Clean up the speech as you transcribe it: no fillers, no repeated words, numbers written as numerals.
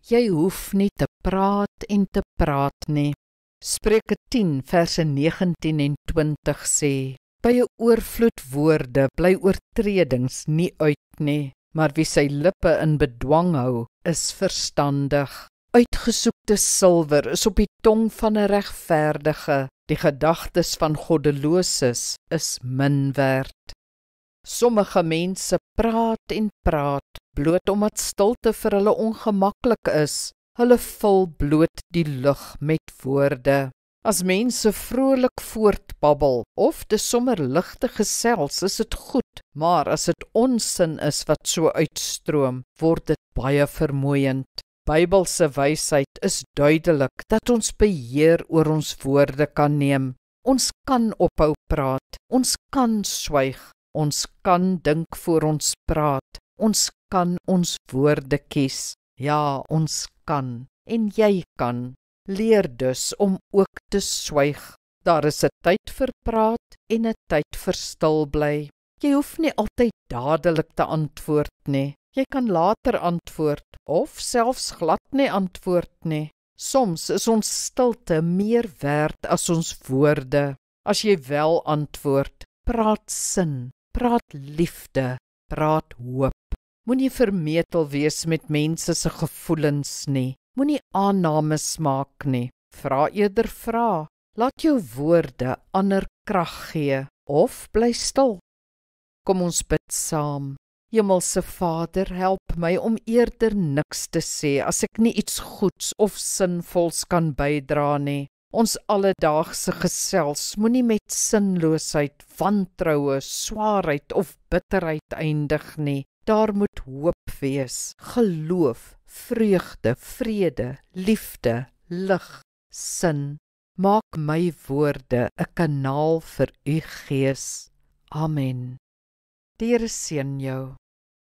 Jy hoef nie te praat en te praat nie. Spreuke 10 verse 19 en 20 sê, by 'n oorvloed woorde bly oortredings nie uit nie, maar wie sy lippe in bedwang hou, is verstandig. Uitgesoekte silwer is op die tong van 'n regverdige, die gedagtes van goddeloses is min werd. Sommige mense praat en praat, bloot omdat stilte vir hulle ongemaklik is. Hulle vul bloot die lug met woorde. As mense vrolik voortbabbel, of dis sommer ligte gesels, is dit goed, maar as dit onsin is wat so uitstroom, word dit baie vermoeiend. Bybelse wysheid is duidelik dat ons beheer oor ons woorde kan neem. Ons kan ophou praat, ons kan swyg, ons kan dink voor ons praat, ons kan ons woorde kies. Ja, ons kan, en jy kan. Leer dus om ook te swyg. Daar is 'n tyd vir praat en 'n tyd vir stil bly. Jy hoef nie altyd dadelik te antwoord nie. Jy kan later antwoord, of selfs glad nie antwoord nie. Soms is ons stilte meer werd as ons woorde. As jy wel antwoord, praat sin, praat liefde, praat hoop. Moenie vermetel wees met mense se gevoelens nie. Moenie aannames maak nie. Vra eerder vra. Laat jou woorde ander krag gee, of bly stil. Kom ons bid saam. Hemelse Vader, help my om eerder niks te sê as ek nie iets goeds of sinvols kan bydra nie. Ons alledaagse gesels moenie met sinloosheid, wantroue, swaarheid of bitterheid eindig nie. Daar moet hoop wees, geloof, vreugde, vrede, liefde, lig, sin. Maak my woorde 'n kanaal vir u Gees. Amen. Die Here seën jou.